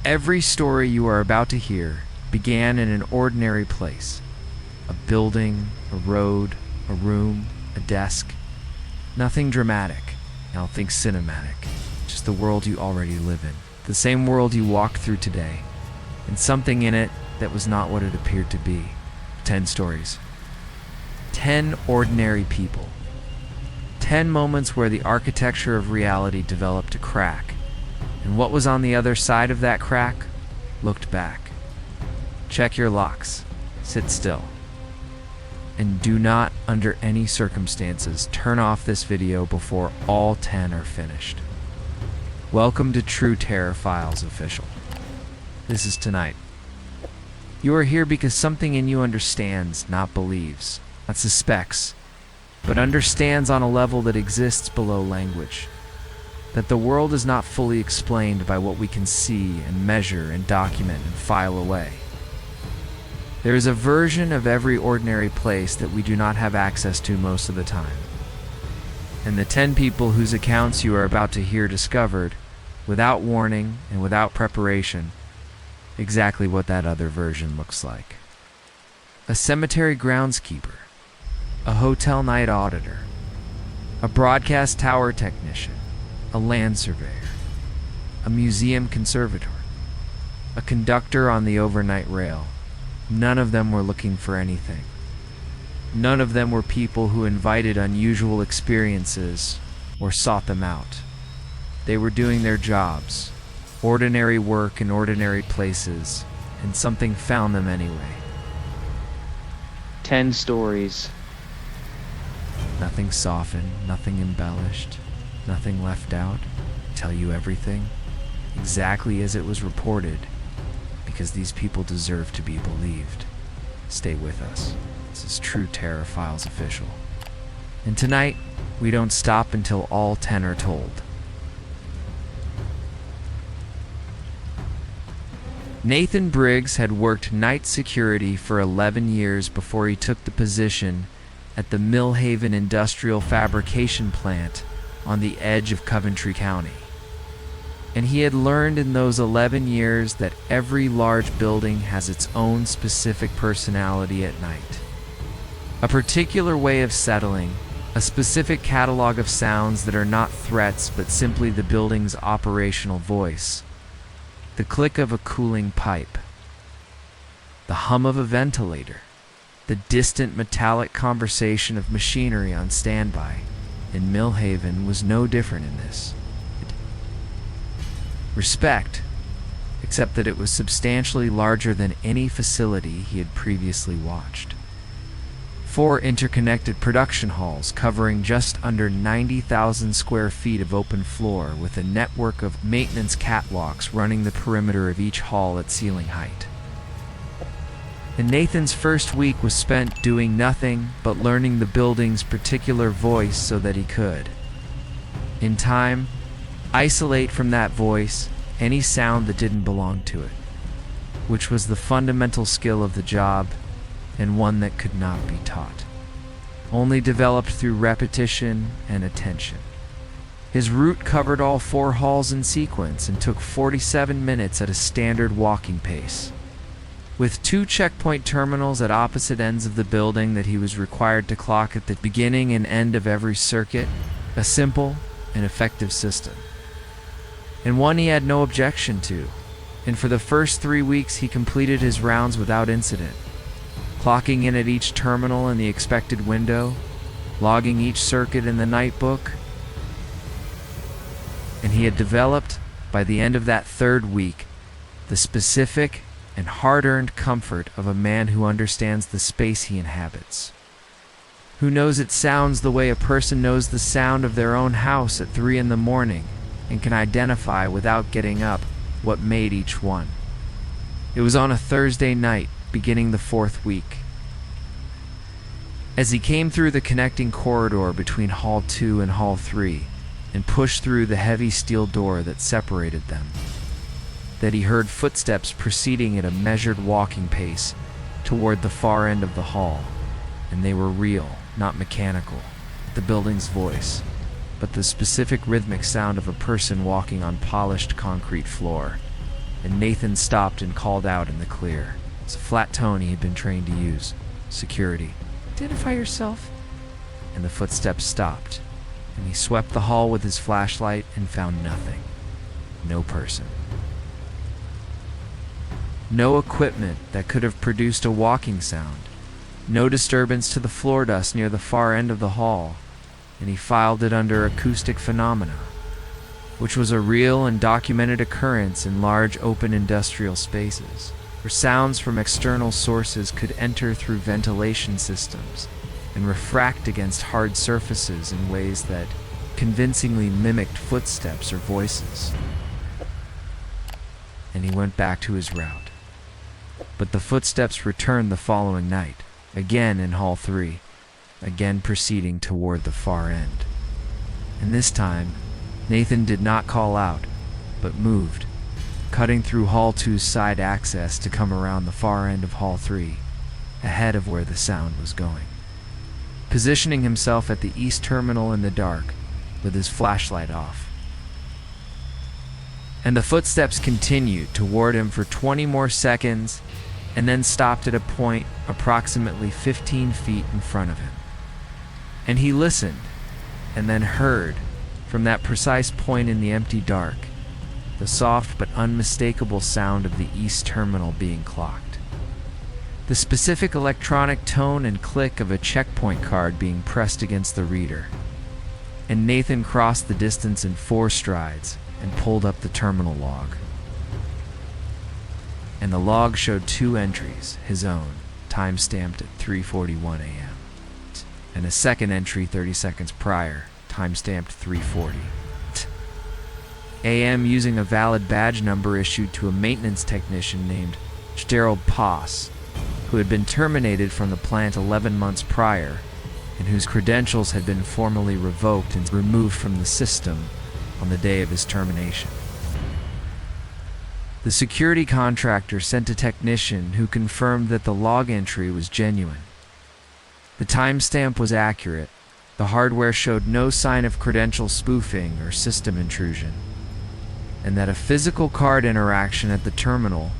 Every story you are about to hear began in an ordinary place. A building, a road, a room, a desk. Nothing dramatic. Now think cinematic. Just the world you already live in. The same world you walked through today. And something in it that was not what it appeared to be. 10 stories. 10 ordinary people. 10 moments where the architecture of reality developed a crack. And what was on the other side of that crack looked back. Check your locks. Sit still. And do not, under any circumstances, turn off this video before all 10 are finished. Welcome to True Terror Files Official. This is tonight. You are here because something in you understands, not believes, not suspects, but understands on a level that exists below language. That the world is not fully explained by what we can see and measure and document and file away. There is a version of every ordinary place that we do not have access to most of the time. And the 10 people whose accounts you are about to hear discovered, without warning and without preparation, exactly what that other version looks like. A cemetery groundskeeper, a hotel night auditor, a broadcast tower technician, a land surveyor, a museum conservator, a conductor on the overnight rail. None of them were looking for anything. None of them were people who invited unusual experiences or sought them out. They were doing their jobs, ordinary work in ordinary places, and something found them anyway. 10 stories. Nothing softened, nothing embellished, nothing left out. Tell you everything, exactly as it was reported, because these people deserve to be believed. Stay with us. This is True Terror Files Official. And tonight, we don't stop until all 10 are told. Nathan Briggs had worked night security for 11 years before he took the position at the Millhaven Industrial Fabrication Plant on the edge of Coventry County. And he had learned in those 11 years that every large building has its own specific personality at night. A particular way of settling, a specific catalog of sounds that are not threats but simply the building's operational voice. The click of a cooling pipe, the hum of a ventilator, the distant metallic conversation of machinery on standby, and Millhaven was no different in this. Respect, except that it was substantially larger than any facility he had previously watched. 4 interconnected production halls covering just under 90,000 square feet of open floor with a network of maintenance catwalks running the perimeter of each hall at ceiling height. And Nathan's first week was spent doing nothing but learning the building's particular voice so that he could, in time, isolate from that voice any sound that didn't belong to it, which was the fundamental skill of the job and one that could not be taught, only developed through repetition and attention. His route covered all 4 halls in sequence and took 47 minutes at a standard walking pace. With 2 checkpoint terminals at opposite ends of the building that he was required to clock at the beginning and end of every circuit, a simple and effective system. And one he had no objection to, and for the first 3 weeks he completed his rounds without incident, clocking in at each terminal in the expected window, logging each circuit in the night book. And he had developed, by the end of that 3rd week, the specific and hard-earned comfort of a man who understands the space he inhabits, who knows it sounds the way a person knows the sound of their own house at 3 in the morning and can identify without getting up what made each one. It was on a Thursday night, beginning the 4th week. As he came through the connecting corridor between Hall 2 and Hall 3 and pushed through the heavy steel door that separated them, that he heard footsteps proceeding at a measured walking pace toward the far end of the hall, and they were real, not mechanical, the building's voice, but the specific rhythmic sound of a person walking on polished concrete floor. and Nathan stopped and called out in the clear. It's a flat tone he had been trained to use. Security. Identify yourself. And the footsteps stopped, and he swept the hall with his flashlight and found nothing. No person. No equipment that could have produced a walking sound. No disturbance to the floor dust near the far end of the hall, and he filed it under acoustic phenomena, which was a real and documented occurrence in large open industrial spaces, where sounds from external sources could enter through ventilation systems and refract against hard surfaces in ways that convincingly mimicked footsteps or voices. And he went back to his route. But the footsteps returned the following night, again in Hall 3, again proceeding toward the far end. And this time, Nathan did not call out, but moved, cutting through Hall 2's side access to come around the far end of Hall 3, ahead of where the sound was going. Positioning himself at the east terminal in the dark, with his flashlight off. And the footsteps continued toward him for 20 more seconds, and then stopped at a point approximately 15 feet in front of him. And he listened, and then heard, from that precise point in the empty dark, the soft but unmistakable sound of the east terminal being clocked. The specific electronic tone and click of a checkpoint card being pressed against the reader. And Nathan crossed the distance in 4 strides and pulled up the terminal log. And the log showed 2 entries, his own, time-stamped at 3:41 a.m., and a second entry 30 seconds prior, time-stamped 3:40 a.m. using a valid badge number issued to a maintenance technician named Gerald Poss, who had been terminated from the plant 11 months prior, and whose credentials had been formally revoked and removed from the system on the day of his termination. The security contractor sent a technician who confirmed that the log entry was genuine. The timestamp was accurate. The hardware showed no sign of credential spoofing or system intrusion, and that a physical card interaction at the terminal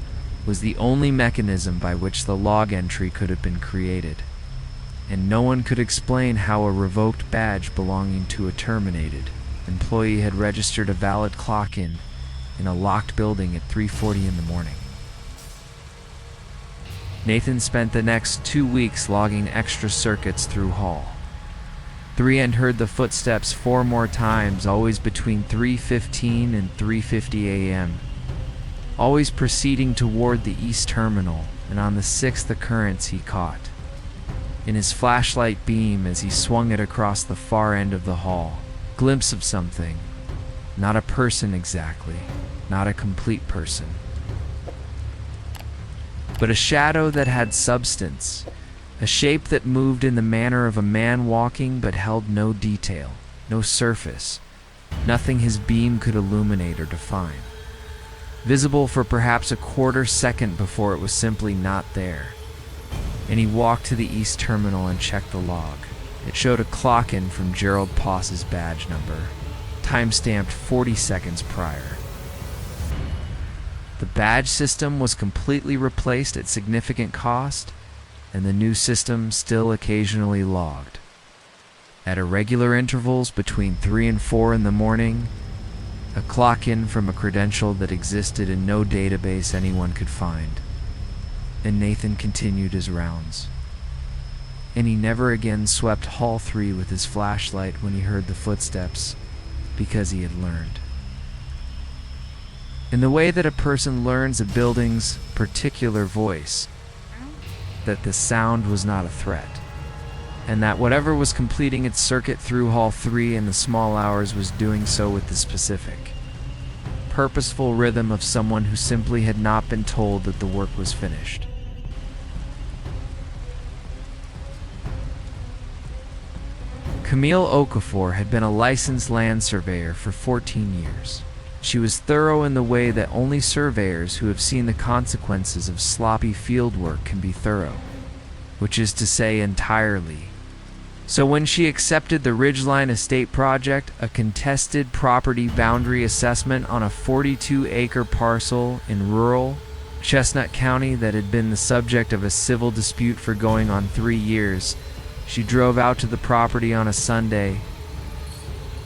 was the only mechanism by which the log entry could have been created, and no one could explain how a revoked badge belonging to a terminated employee had registered a valid clock-in in a locked building at 3:40 in the morning. Nathan spent the next 2 weeks logging extra circuits through Hall 3 and heard the footsteps 4 more times, always between 3:15 and 3:50 a.m., always proceeding toward the east terminal, and on the 6th occurrence he caught, in his flashlight beam as he swung it across the far end of the hall, glimpse of something, not a person exactly, not a complete person, but a shadow that had substance, a shape that moved in the manner of a man walking but held no detail, no surface, nothing his beam could illuminate or define. Visible for perhaps a quarter second before it was simply not there. And he walked to the east terminal and checked the log. It showed a clock-in from Gerald Poss's badge number, time-stamped 40 seconds prior. The badge system was completely replaced at significant cost, and the new system still occasionally logged. At irregular intervals between 3 and 4 in the morning, a clock-in from a credential that existed in no database anyone could find. And Nathan continued his rounds. And he never again swept Hall 3 with his flashlight when he heard the footsteps, because he had learned. In the way that a person learns a building's particular voice, that the sound was not a threat, and that whatever was completing its circuit through Hall 3 in the small hours was doing so with the specific, purposeful rhythm of someone who simply had not been told that the work was finished. Camille Okafor had been a licensed land surveyor for 14 years. She was thorough in the way that only surveyors who have seen the consequences of sloppy fieldwork can be thorough, which is to say entirely, So when she accepted the Ridgeline Estate project, a contested property boundary assessment on a 42-acre parcel in rural Chestnut County that had been the subject of a civil dispute for going on 3 years, she drove out to the property on a Sunday,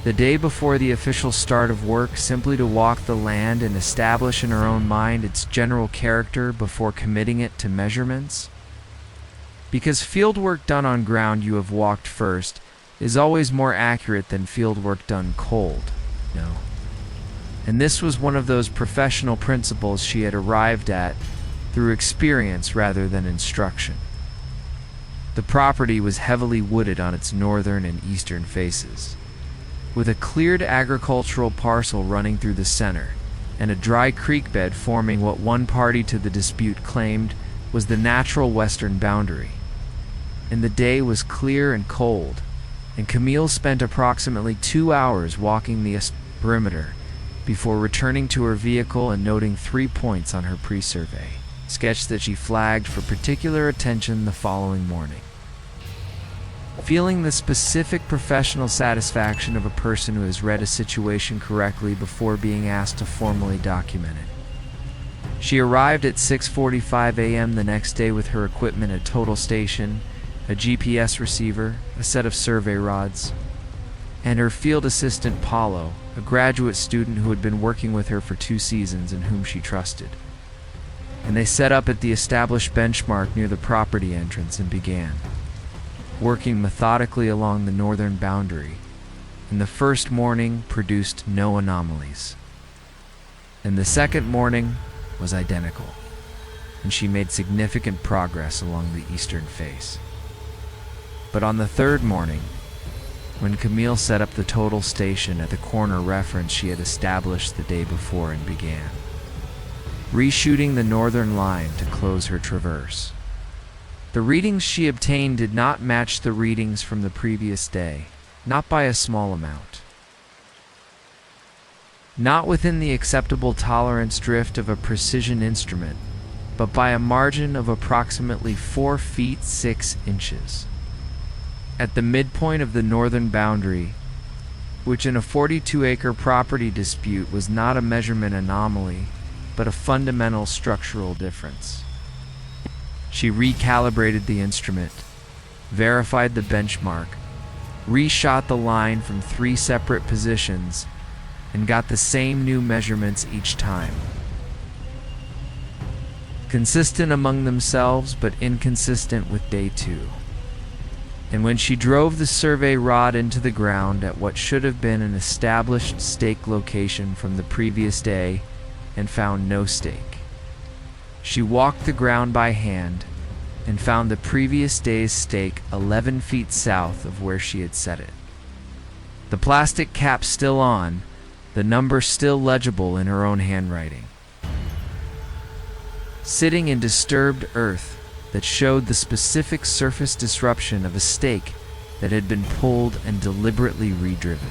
the day before the official start of work, simply to walk the land and establish in her own mind its general character before committing it to measurements. Because field work done on ground you have walked first is always more accurate than field work done cold, And this was one of those professional principles she had arrived at through experience rather than instruction. The property was heavily wooded on its northern and eastern faces, with a cleared agricultural parcel running through the center, and a dry creek bed forming what one party to the dispute claimed was the natural western boundary. And the day was clear and cold, and Camille spent approximately 2 hours walking the perimeter before returning to her vehicle and noting 3 points on her pre-survey sketch that she flagged for particular attention the following morning. Feeling the specific professional satisfaction of a person who has read a situation correctly before being asked to formally document it, she arrived at 6:45 a.m. the next day with her equipment at Total Station, a GPS receiver, a set of survey rods, and her field assistant Paulo, a graduate student who had been working with her for 2 seasons and whom she trusted. And they set up at the established benchmark near the property entrance and began working methodically along the northern boundary, and the first morning produced no anomalies. And the second morning was identical, and she made significant progress along the eastern face. But on the third morning, when Camille set up the Total Station at the corner reference she had established the day before and began reshooting the northern line to close her traverse, the readings she obtained did not match the readings from the previous day, not by a small amount. Not within the acceptable tolerance drift of a precision instrument, but by a margin of approximately 4 feet 6 inches. At the midpoint of the northern boundary, which in a 42-acre property dispute was not a measurement anomaly, but a fundamental structural difference. She recalibrated the instrument, verified the benchmark, reshot the line from 3 separate positions, and got the same new measurements each time. Consistent among themselves, but inconsistent with day 2. And when she drove the survey rod into the ground at what should have been an established stake location from the previous day and found no stake, she walked the ground by hand and found the previous day's stake 11 feet south of where she had set it. The plastic cap still on, the number still legible in her own handwriting. Sitting in disturbed earth that showed the specific surface disruption of a stake that had been pulled and deliberately redriven.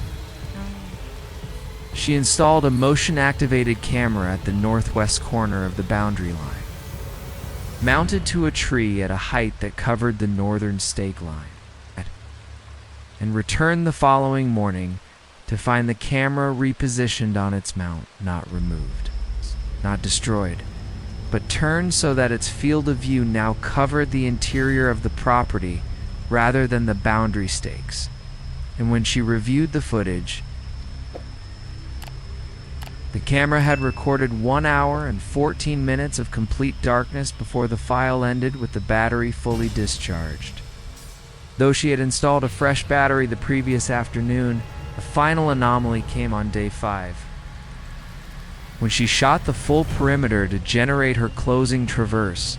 She installed a motion-activated camera at the northwest corner of the boundary line, mounted to a tree at a height that covered the northern stake line, and returned the following morning to find the camera repositioned on its mount, not removed, not destroyed, but turned so that its field of view now covered the interior of the property rather than the boundary stakes. And when she reviewed the footage, the camera had recorded 1 hour and 14 minutes of complete darkness before the file ended with the battery fully discharged. Though she had installed a fresh battery the previous afternoon, the final anomaly came on day 5. When she shot the full perimeter to generate her closing traverse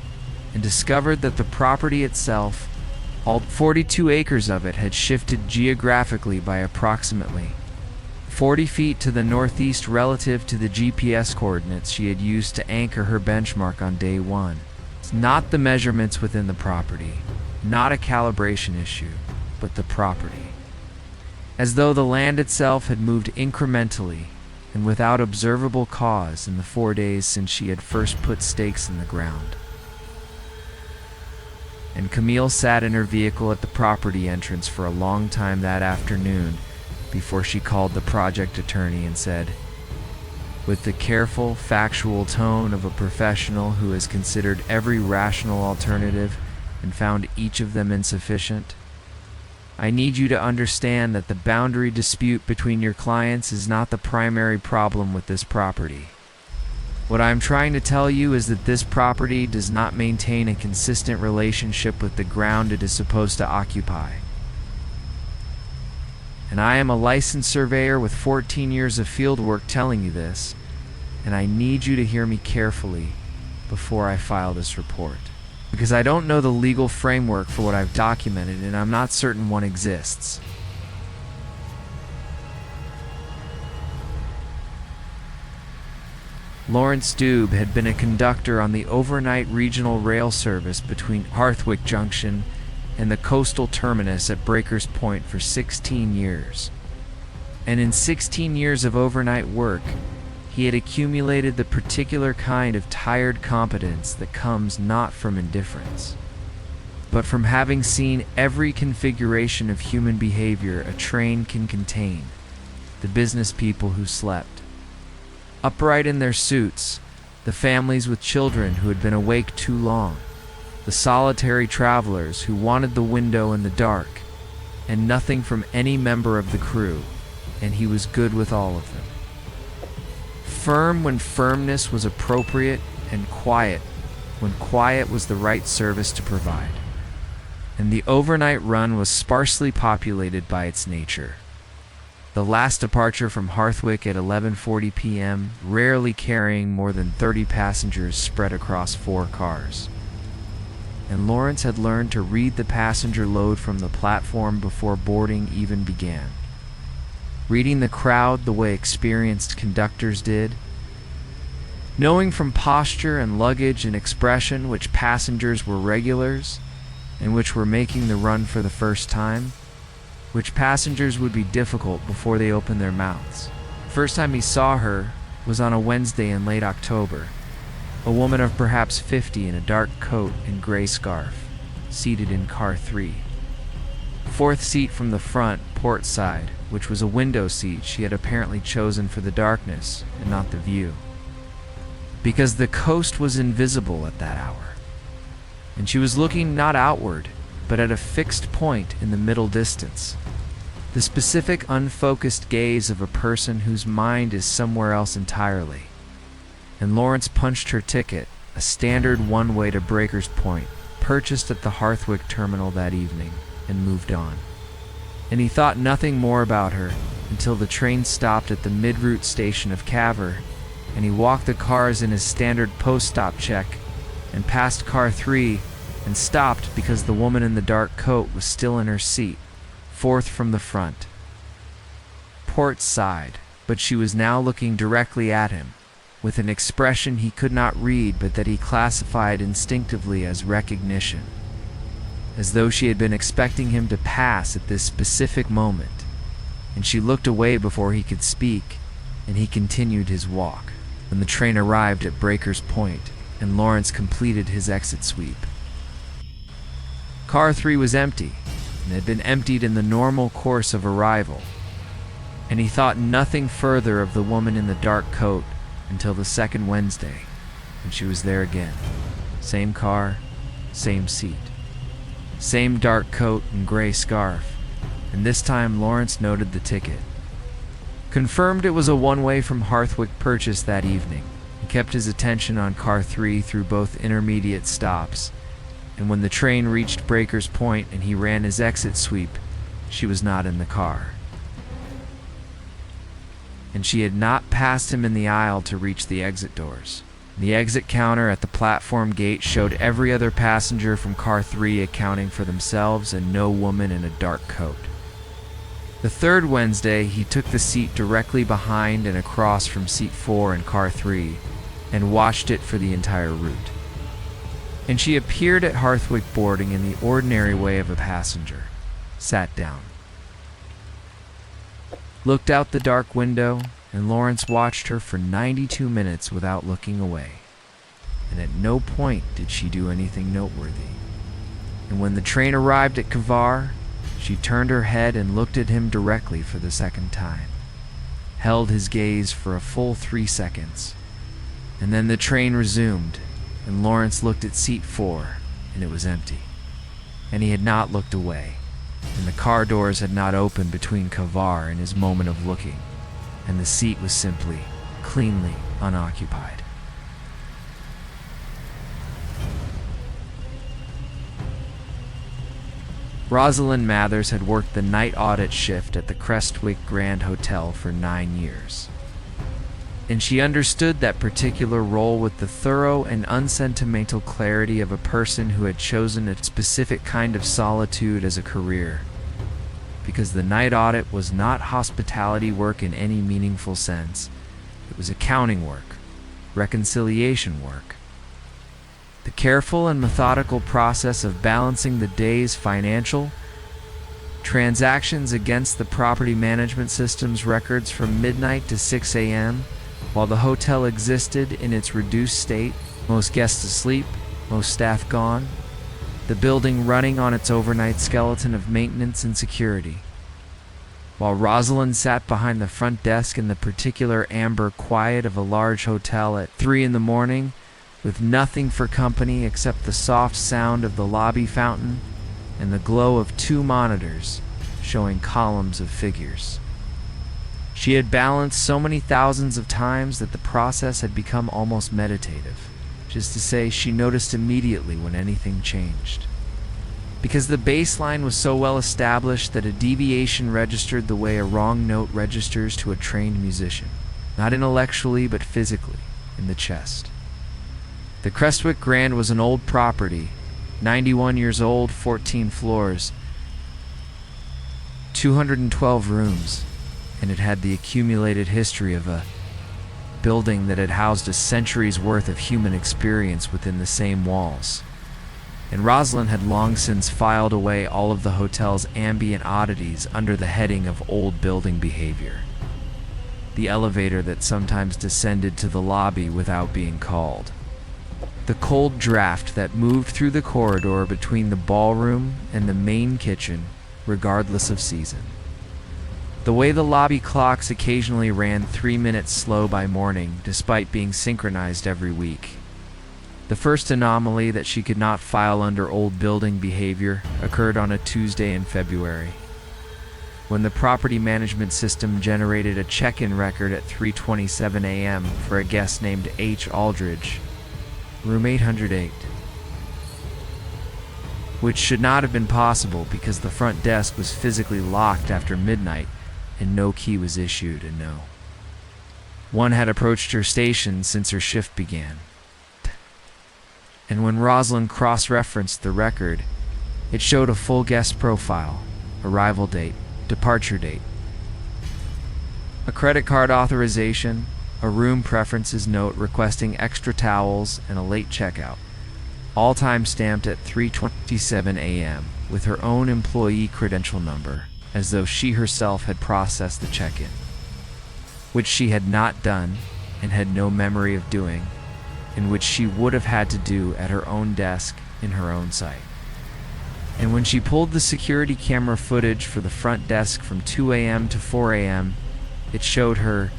and discovered that the property itself, all 42 acres of it, had shifted geographically by approximately 40 feet to the northeast relative to the GPS coordinates she had used to anchor her benchmark on day 1. It's not the measurements within the property, not a calibration issue, but the property. As though the land itself had moved incrementally and without observable cause in the 4 days since she had first put stakes in the ground. and Camille sat in her vehicle at the property entrance for a long time that afternoon before she called the project attorney and said, with the careful, factual tone of a professional who has considered every rational alternative and found each of them insufficient, I need you to understand that the boundary dispute between your clients is not the primary problem with this property. What I'm trying to tell you is that this property does not maintain a consistent relationship with the ground it is supposed to occupy. And I am a licensed surveyor with 14 years of field work telling you this, and I need you to hear me carefully before I file this report. Because I don't know the legal framework for what I've documented, and I'm not certain one exists. Lawrence Dube had been a conductor on the overnight regional rail service between Harthwick Junction and the coastal terminus at Breakers Point for 16 years. And in 16 years of overnight work, he had accumulated the particular kind of tired competence that comes not from indifference, but from having seen every configuration of human behavior a train can contain: the business people who slept, upright in their suits, the families with children who had been awake too long, the solitary travelers who wanted the window in the dark, and nothing from any member of the crew, and he was good with all of them. Firm when firmness was appropriate, and quiet when quiet was the right service to provide. And the overnight run was sparsely populated by its nature. The last departure from Harthwick at 11:40 p.m., rarely carrying more than 30 passengers spread across 4 cars. And Lawrence had learned to read the passenger load from the platform before boarding even began. Reading the crowd the way experienced conductors did, knowing from posture and luggage and expression which passengers were regulars and which were making the run for the first time, which passengers would be difficult before they opened their mouths. The first time he saw her was on a Wednesday in late October, a woman of perhaps 50 in a dark coat and gray scarf, seated in car 3. 4th seat from the front, port side, which was a window seat she had apparently chosen for the darkness and not the view. Because the coast was invisible at that hour, and she was looking not outward, but at a fixed point in the middle distance, the specific unfocused gaze of a person whose mind is somewhere else entirely. And Lawrence punched her ticket, a standard one-way to Breakers Point, purchased at the Harthwick terminal that evening, and moved on. And he thought nothing more about her until the train stopped at the mid-route station of Caver, and he walked the cars in his standard post-stop check, and passed car 3, and stopped because the woman in the dark coat was still in her seat, 4th from the front. Port side, but she was now looking directly at him, with an expression he could not read but that he classified instinctively as recognition, as though she had been expecting him to pass at this specific moment, and she looked away before he could speak, and he continued his walk. When the train arrived at Breakers Point, and Lawrence completed his exit sweep. Car 3 was empty, and had been emptied in the normal course of arrival, and he thought nothing further of the woman in the dark coat until the second Wednesday, when she was there again. Same car, same seat. Same dark coat and gray scarf, and this time Lawrence noted the ticket. Confirmed it was a one-way from Harthwick purchase that evening. He kept his attention on car 3 through both intermediate stops, and when the train reached Breakers Point and he ran his exit sweep, she was not in the car. And she had not passed him in the aisle to reach the exit doors. The exit counter at the platform gate showed every other passenger from car 3 accounting for themselves and no woman in a dark coat. The third Wednesday, he took the seat directly behind and across from seat 4 in car 3 and watched it for the entire route. And she appeared at Harthwick boarding in the ordinary way of a passenger, sat down, looked out the dark window, and Lawrence watched her for 92 minutes without looking away, and at no point did she do anything noteworthy. and when the train arrived at Kavar, she turned her head and looked at him directly for the second time, held his gaze for a full 3 seconds, and then the train resumed, and Lawrence looked at seat 4, and it was empty. And he had not looked away, and the car doors had not opened between Kavar and his moment of looking, and the seat was simply, cleanly unoccupied. Rosalind Mathers had worked the night audit shift at the Crestwick Grand Hotel for 9 years, and she understood that particular role with the thorough and unsentimental clarity of a person who had chosen a specific kind of solitude as a career, because the night audit was not hospitality work in any meaningful sense. It was accounting work, reconciliation work. The careful and methodical process of balancing the day's financial transactions against the property management system's records from midnight to 6 a.m., while the hotel existed in its reduced state, most guests asleep, most staff gone, the building running on its overnight skeleton of maintenance and security. While Rosalind sat behind the front desk in the particular amber quiet of a large hotel at 3 in the morning, with nothing for company except the soft sound of the lobby fountain and the glow of 2 monitors showing columns of figures. She had balanced so many thousands of times that the process had become almost meditative. Just to say, she noticed immediately when anything changed, because the baseline was so well established that a deviation registered the way a wrong note registers to a trained musician, not intellectually but physically, in the chest. The Crestwick Grand was an old property, 91 years old, 14 floors, 212 rooms, and it had the accumulated history of a building that had housed a century's worth of human experience within the same walls. And Rosalind had long since filed away all of the hotel's ambient oddities under the heading of old building behavior. The elevator that sometimes descended to the lobby without being called. The cold draft that moved through the corridor between the ballroom and the main kitchen, regardless of season. The way the lobby clocks occasionally ran 3 minutes slow by morning, despite being synchronized every week. The first anomaly that she could not file under old building behavior occurred on a Tuesday in February, when the property management system generated a check-in record at 3:27 a.m. for a guest named H. Aldridge, room 808, which should not have been possible because the front desk was physically locked after midnight and no key was issued, and no one had approached her station since her shift began. And when Rosalind cross-referenced the record, it showed a full guest profile, arrival date, departure date, a credit card authorization, a room preferences note requesting extra towels, and a late checkout, all time stamped at 3:27 a.m. with her own employee credential number, as though she herself had processed the check-in, which she had not done and had no memory of doing, and which she would have had to do at her own desk in her own site. And when she pulled the security camera footage for the front desk from 2 a.m. to 4 a.m., it showed her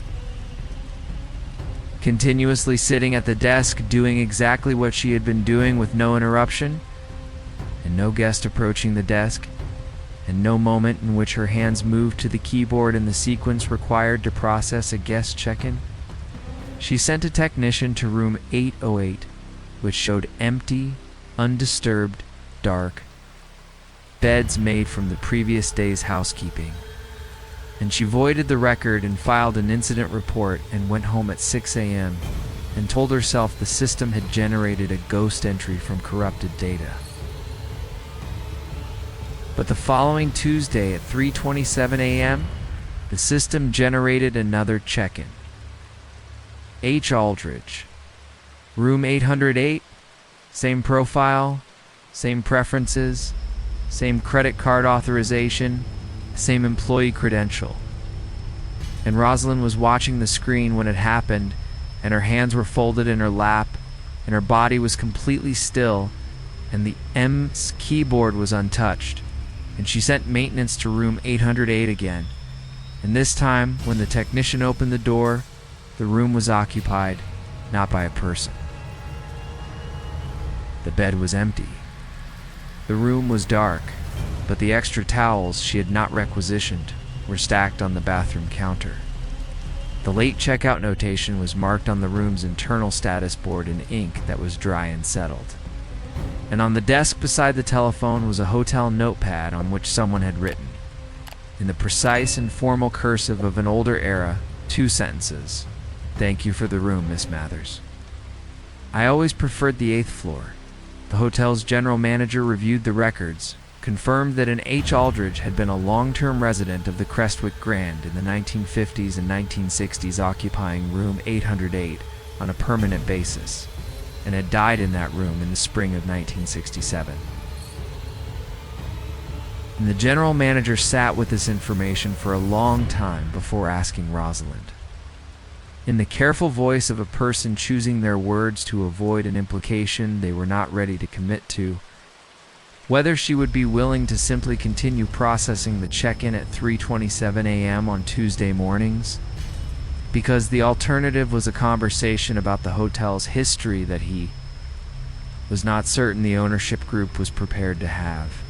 continuously sitting at the desk doing exactly what she had been doing with no interruption, and no guest approaching the desk, and no moment in which her hands moved to the keyboard in the sequence required to process a guest check-in. She sent a technician to room 808, which showed empty, undisturbed, dark, beds made from the previous day's housekeeping. And she voided the record and filed an incident report and went home at 6 a.m. and told herself the system had generated a ghost entry from corrupted data. But the following Tuesday at 3:27 a.m., the system generated another check-in. H. Aldridge, room 808, same profile, same preferences, same credit card authorization, same employee credential. And Rosalind was watching the screen when it happened, and her hands were folded in her lap, and her body was completely still, and the M's keyboard was untouched, and she sent maintenance to room 808 again. And this time, when the technician opened the door, the room was occupied, not by a person. The bed was empty. The room was dark, but the extra towels she had not requisitioned were stacked on the bathroom counter. The late checkout notation was marked on the room's internal status board in ink that was dry and settled. And on the desk beside the telephone was a hotel notepad on which someone had written, in the precise and formal cursive of an older era, 2 sentences. "Thank you for the room, Miss Mathers." I always preferred the 8th floor. The hotel's general manager reviewed the records, confirmed that an H. Aldridge had been a long-term resident of the Crestwick Grand in the 1950s and 1960s, occupying room 808 on a permanent basis, and had died in that room in the spring of 1967. And the general manager sat with this information for a long time before asking Rosalind, in the careful voice of a person choosing their words to avoid an implication they were not ready to commit to, whether she would be willing to simply continue processing the check-in at 3:27 a.m. on Tuesday mornings, because the alternative was a conversation about the hotel's history that he was not certain the ownership group was prepared to have.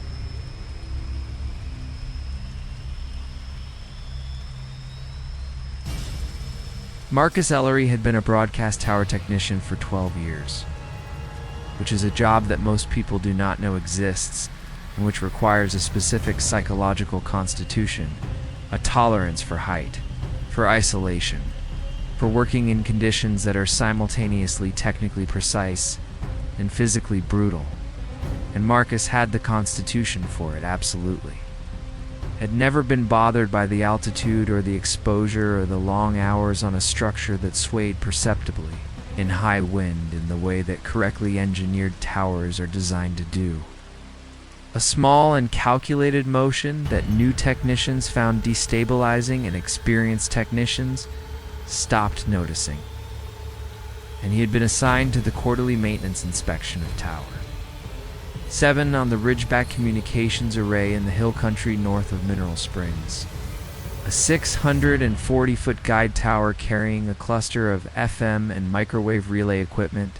Marcus Ellery had been a broadcast tower technician for 12 years, which is a job that most people do not know exists and which requires a specific psychological constitution, a tolerance for height, for isolation, for working in conditions that are simultaneously technically precise and physically brutal. And Marcus had the constitution for it, absolutely. Had never been bothered by the altitude or the exposure or the long hours on a structure that swayed perceptibly in high wind in the way that correctly engineered towers are designed to do. A small and calculated motion that new technicians found destabilizing and experienced technicians stopped noticing. And he had been assigned to the quarterly maintenance inspection of tower 7 on the Ridgeback Communications Array in the hill country north of Mineral Springs. A 640-foot guide tower carrying a cluster of FM and microwave relay equipment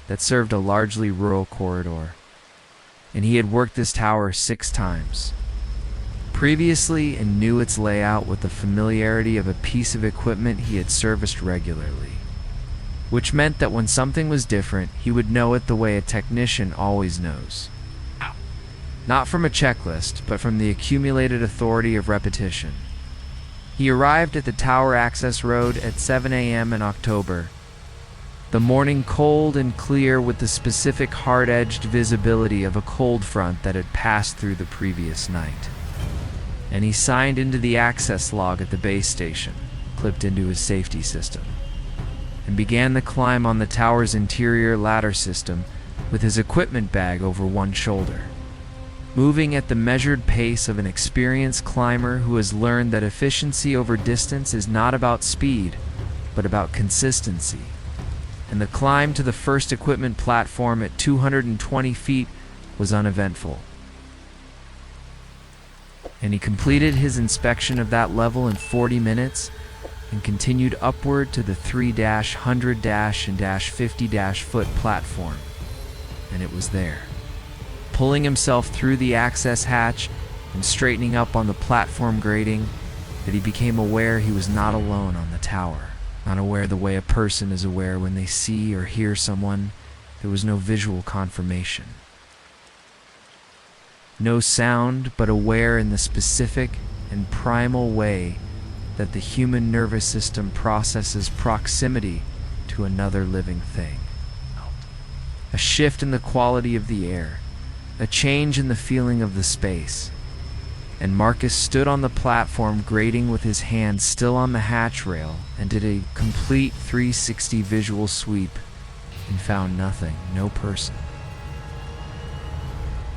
that served a largely rural corridor. And he had worked this tower 6 times previously and knew its layout with the familiarity of a piece of equipment he had serviced regularly, which meant that when something was different, he would know it the way a technician always knows. Not from a checklist, but from the accumulated authority of repetition. He arrived at the tower access road at 7 a.m. in October, the morning cold and clear with the specific hard-edged visibility of a cold front that had passed through the previous night. And he signed into the access log at the base station, clipped into his safety system, and began the climb on the tower's interior ladder system with his equipment bag over one shoulder, moving at the measured pace of an experienced climber who has learned that efficiency over distance is not about speed, but about consistency. And the climb to the first equipment platform at 220 feet was uneventful. And he completed his inspection of that level in 40 minutes and continued upward to the 3-100-and-50- foot platform. And it was there, pulling himself through the access hatch and straightening up on the platform grating, that he became aware he was not alone on the tower. Not aware the way a person is aware when they see or hear someone. There was no visual confirmation. No sound, but aware in the specific and primal way that the human nervous system processes proximity to another living thing. A shift in the quality of the air, a change in the feeling of the space. And Marcus stood on the platform grating with his hands still on the hatch rail and did a complete 360 visual sweep and found nothing, no person.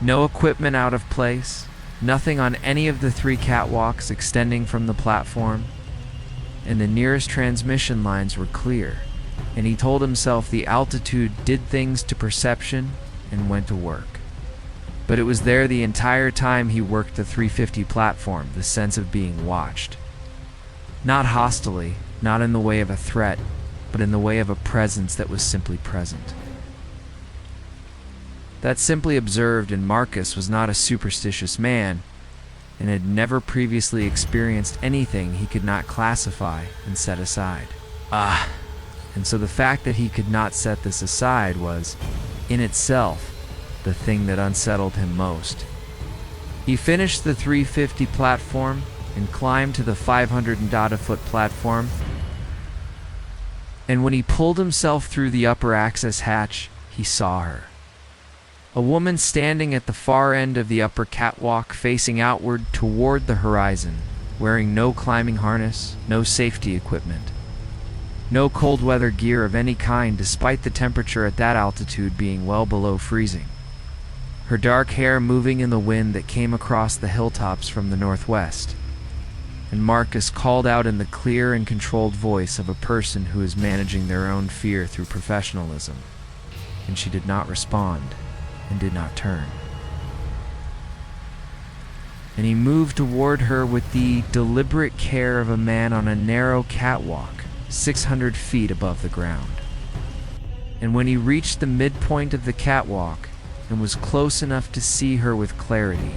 No equipment out of place, nothing on any of the 3 catwalks extending from the platform, and the nearest transmission lines were clear, and he told himself the altitude did things to perception and went to work. But it was there the entire time he worked the 350 platform, the sense of being watched. Not hostilely, not in the way of a threat, but in the way of a presence that was simply present. That simply observed, and Marcus was not a superstitious man, and had never previously experienced anything he could not classify and set aside. And so the fact that he could not set this aside was, in itself, the thing that unsettled him most. He finished the 350 platform and climbed to the 500-foot platform, and when he pulled himself through the upper access hatch, he saw her. A woman standing at the far end of the upper catwalk facing outward toward the horizon, wearing no climbing harness, no safety equipment, no cold weather gear of any kind despite the temperature at that altitude being well below freezing. Her dark hair moving in the wind that came across the hilltops from the northwest. And Marcus called out in the clear and controlled voice of a person who is managing their own fear through professionalism. And she did not respond, and did not turn. And he moved toward her with the deliberate care of a man on a narrow catwalk, 600 feet above the ground. And when he reached the midpoint of the catwalk, and was close enough to see her with clarity,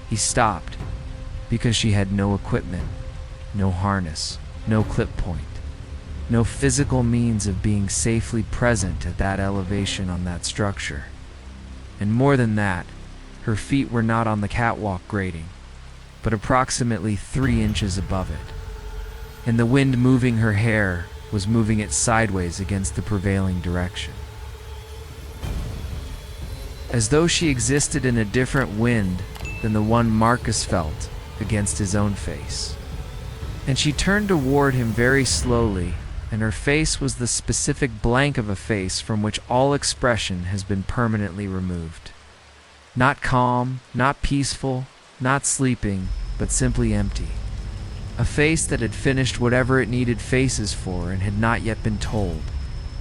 he stopped, because she had no equipment, no harness, no clip point, no physical means of being safely present at that elevation on that structure. And more than that, her feet were not on the catwalk grating, but approximately 3 inches above it. And the wind moving her hair was moving it sideways against the prevailing direction. As though she existed in a different wind than the one Marcus felt against his own face. And she turned toward him very slowly, and her face was the specific blank of a face from which all expression has been permanently removed. Not calm, not peaceful, not sleeping, but simply empty. A face that had finished whatever it needed faces for and had not yet been told,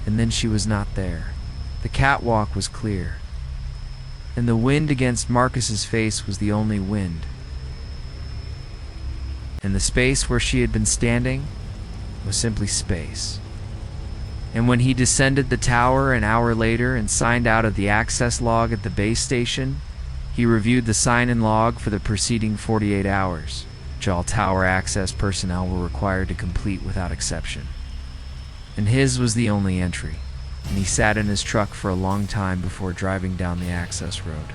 and then she was not there. The catwalk was clear, and the wind against Marcus's face was the only wind. And the space where she had been standing was simply space. And when he descended the tower an hour later and signed out of the access log at the base station, he reviewed the sign-in log for the preceding 48 hours, which all tower access personnel were required to complete without exception. And his was the only entry, and he sat in his truck for a long time before driving down the access road.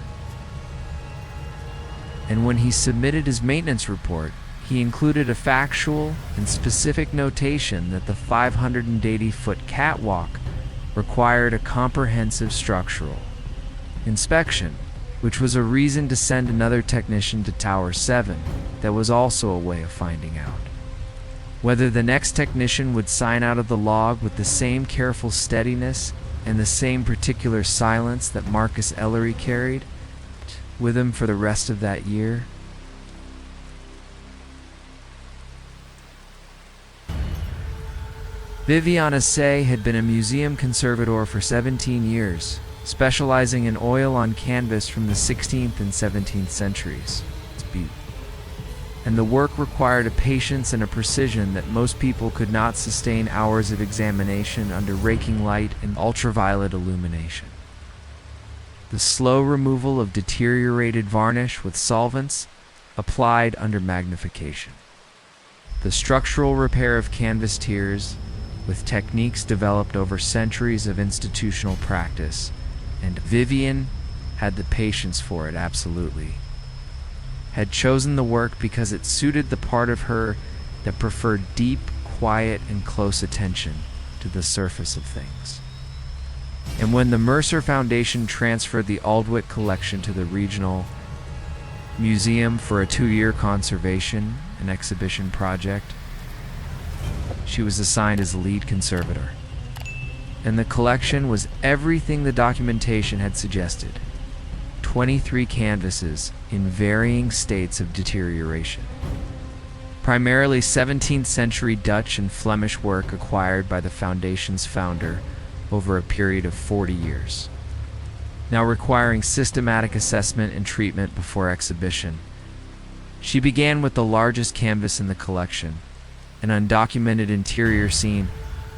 And when he submitted his maintenance report, he included a factual and specific notation that the 580-foot catwalk required a comprehensive structural inspection, which was a reason to send another technician to Tower 7. That was also a way of finding out whether the next technician would sign out of the log with the same careful steadiness and the same particular silence that Marcus Ellery carried with him for the rest of that year. Vivienne Osei had been a museum conservator for 17 years, specializing in oil on canvas from the 16th and 17th centuries. And the work required a patience and a precision that most people could not sustain hours of examination under raking light and ultraviolet illumination. The slow removal of deteriorated varnish with solvents applied under magnification. The structural repair of canvas tiers with techniques developed over centuries of institutional practice, and Vivienne had the patience for it absolutely. Had chosen the work because it suited the part of her that preferred deep, quiet, and close attention to the surface of things. And when the Mercer Foundation transferred the Aldwych collection to the regional museum for a 2-year conservation and exhibition project, she was assigned as lead conservator. And the collection was everything the documentation had suggested. 23 canvases in varying states of deterioration. Primarily 17th century Dutch and Flemish work acquired by the Foundation's founder over a period of 40 years. now requiring systematic assessment and treatment before exhibition. She began with the largest canvas in the collection, an undocumented interior scene,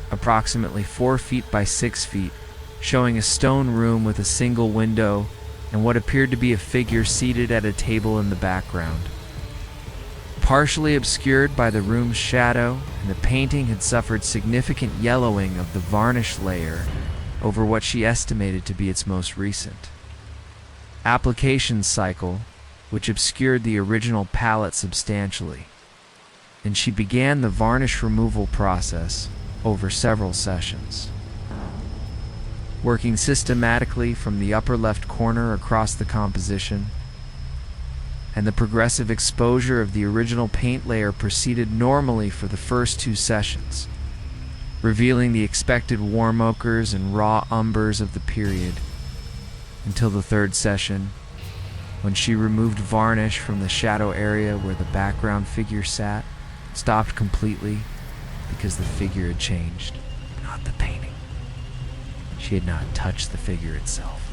approximately 4 feet by 6 feet, showing a stone room with a single window and what appeared to be a figure seated at a table in the background. Partially obscured by the room's shadow, and the painting had suffered significant yellowing of the varnish layer over what she estimated to be its most recent application cycle, which obscured the original palette substantially, and she began the varnish removal process over several sessions. Working systematically from the upper left corner across the composition, and the progressive exposure of the original paint layer proceeded normally for the first 2 sessions, revealing the expected warm ochres and raw umbers of the period, until the 3rd session, when she removed varnish from the shadow area where the background figure sat, stopped completely because the figure had changed, not the painting. She had not touched the figure itself,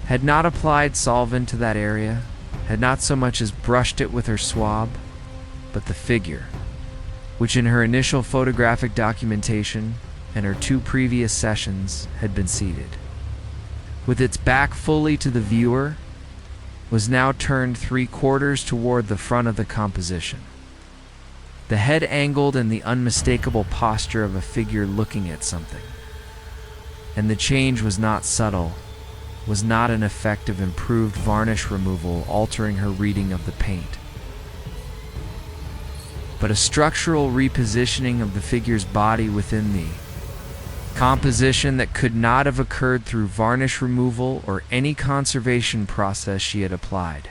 had not applied solvent to that area, had not so much as brushed it with her swab, but the figure, which in her initial photographic documentation and her 2 previous sessions had been seated, with its back fully to the viewer, was now turned 3/4 toward the front of the composition. The head angled in the unmistakable posture of a figure looking at something. And the change was not subtle, was not an effect of improved varnish removal altering her reading of the paint, but a structural repositioning of the figure's body within the composition that could not have occurred through varnish removal or any conservation process she had applied.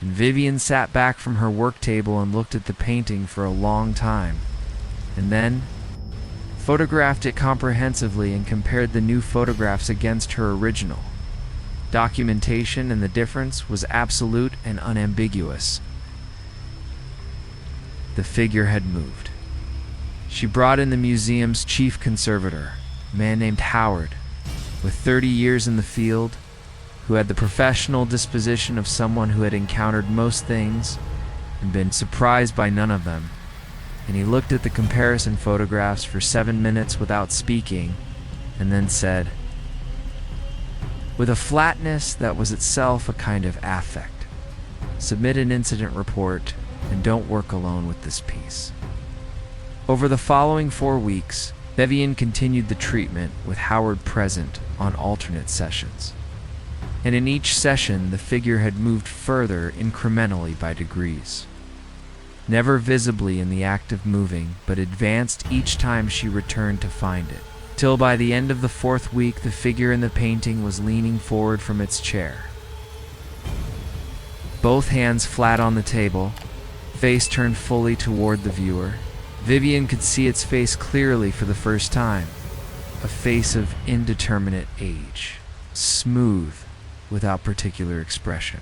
And Vivienne sat back from her work table and looked at the painting for a long time, and then photographed it comprehensively and compared the new photographs against her original documentation, and the difference was absolute and unambiguous. The figure had moved. She brought in the museum's chief conservator, a man named Howard, with 30 years in the field, who had the professional disposition of someone who had encountered most things and been surprised by none of them. And he looked at the comparison photographs for 7 minutes without speaking, and then said, with a flatness that was itself a kind of affect, "Submit an incident report, and don't work alone with this piece." Over the following 4 weeks, Vivienne continued the treatment with Howard present on alternate sessions. And in each session, the figure had moved further incrementally by degrees, never visibly in the act of moving, but advanced each time she returned to find it, till by the end of the 4th week the figure in the painting was leaning forward from its chair, both hands flat on the table, face turned fully toward the viewer. Vivienne could see its face clearly for the first time, a face of indeterminate age, smooth, without particular expression,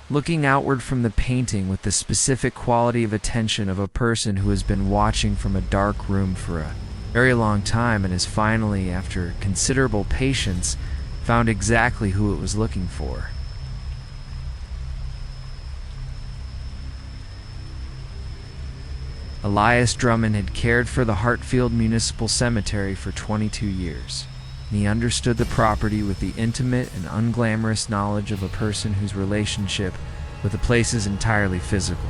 looking outward from the painting with the specific quality of attention of a person who has been watching from a dark room for a very long time and has finally, after considerable patience, found exactly who it was looking for. Elias Drummond had cared for the Hartfield Municipal Cemetery for 22 years, and he understood the property with the intimate and unglamorous knowledge of a person whose relationship with the place is entirely physical.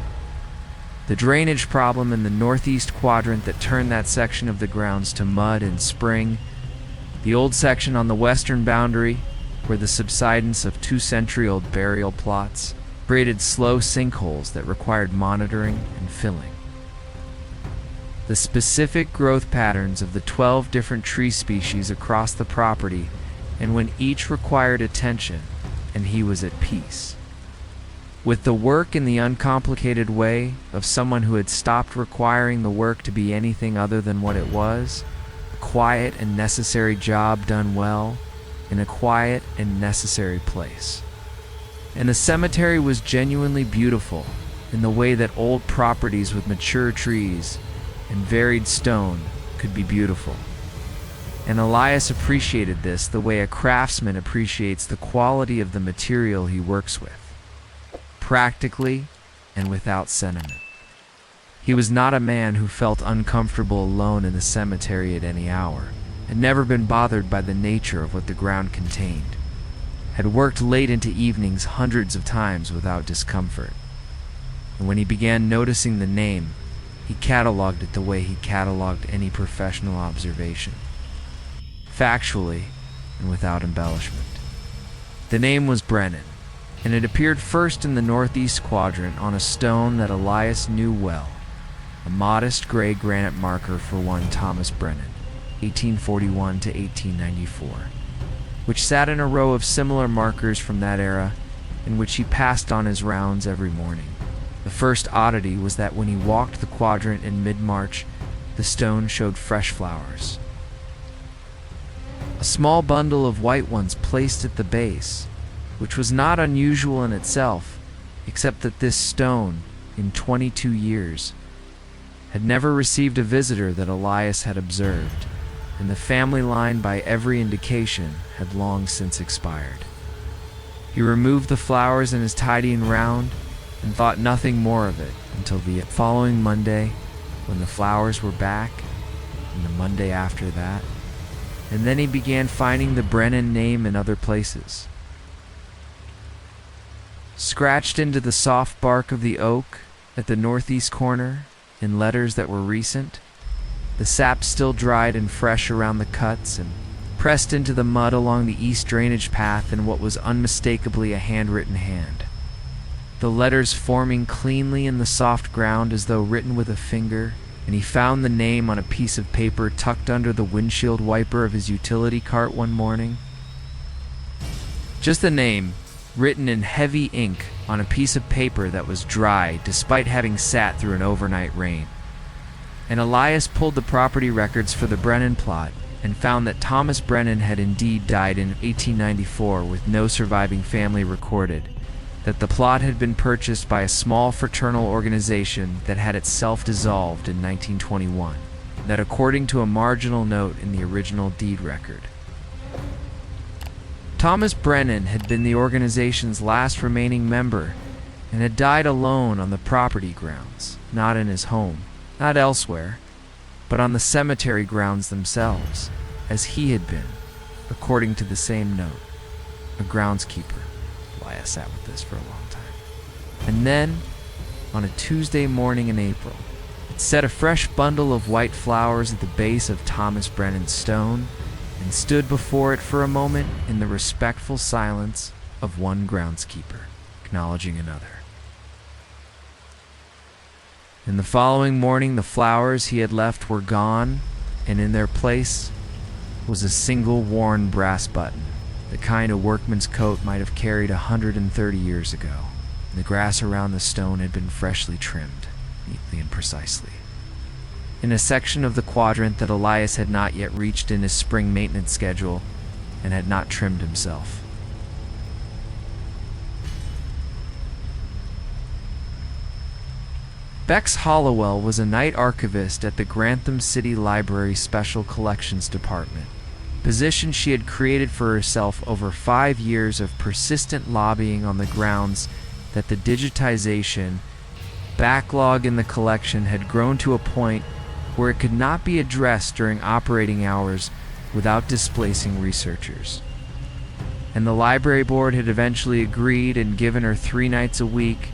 The drainage problem in the northeast quadrant that turned that section of the grounds to mud in spring, the old section on the western boundary where the subsidence of 2-century-old burial plots created slow sinkholes that required monitoring and filling. The specific growth patterns of the 12 different tree species across the property, and when each required attention, and he was at peace with the work in the uncomplicated way of someone who had stopped requiring the work to be anything other than what it was, a quiet and necessary job done well in a quiet and necessary place. And the cemetery was genuinely beautiful in the way that old properties with mature trees and varied stone could be beautiful. And Elias appreciated this the way a craftsman appreciates the quality of the material he works with, practically and without sentiment. He was not a man who felt uncomfortable alone in the cemetery at any hour, had never been bothered by the nature of what the ground contained, had worked late into evenings hundreds of times without discomfort. And when he began noticing the name, he cataloged it the way he cataloged any professional observation, factually and without embellishment. The name was Brennan, and it appeared first in the northeast quadrant on a stone that Elias knew well, a modest gray granite marker for one Thomas Brennan, 1841 to 1894, which sat in a row of similar markers from that era in which he passed on his rounds every morning. The first oddity was that when he walked the quadrant in mid-March, the stone showed fresh flowers. A small bundle of white ones placed at the base, which was not unusual in itself, except that this stone, in 22 years, had never received a visitor that Elias had observed, and the family line, by every indication, had long since expired. He removed the flowers in his tidying round and thought nothing more of it until the following Monday, when the flowers were back, and the Monday after that, and then he began finding the Brennan name in other places. Scratched into the soft bark of the oak at the northeast corner, in letters that were recent, the sap still dried and fresh around the cuts, and pressed into the mud along the east drainage path in what was unmistakably a handwritten hand. The letters forming cleanly in the soft ground as though written with a finger, and he found the name on a piece of paper tucked under the windshield wiper of his utility cart one morning. Just the name, written in heavy ink on a piece of paper that was dry despite having sat through an overnight rain. And Elias pulled the property records for the Brennan plot and found that Thomas Brennan had indeed died in 1894 with no surviving family recorded, that the plot had been purchased by a small fraternal organization that had itself dissolved in 1921, that according to a marginal note in the original deed record, Thomas Brennan had been the organization's last remaining member and had died alone on the property grounds, not in his home, not elsewhere, but on the cemetery grounds themselves, as he had been, according to the same note, a groundskeeper. I sat with this for a long time. And then, on a Tuesday morning in April, it set a fresh bundle of white flowers at the base of Thomas Brennan's stone and stood before it for a moment in the respectful silence of one groundskeeper, acknowledging another. And the following morning, the flowers he had left were gone, and in their place was a single worn brass button, the kind a workman's coat might have carried 130 years ago. And the grass around the stone had been freshly trimmed, neatly and precisely, in a section of the quadrant that Elias had not yet reached in his spring maintenance schedule and had not trimmed himself. Bex Hollowell was a night archivist at the Grantham City Library Special Collections Department, position she had created for herself over 5 years of persistent lobbying on the grounds that the digitization backlog in the collection had grown to a point where it could not be addressed during operating hours without displacing researchers. And the library board had eventually agreed and given her 3 nights a week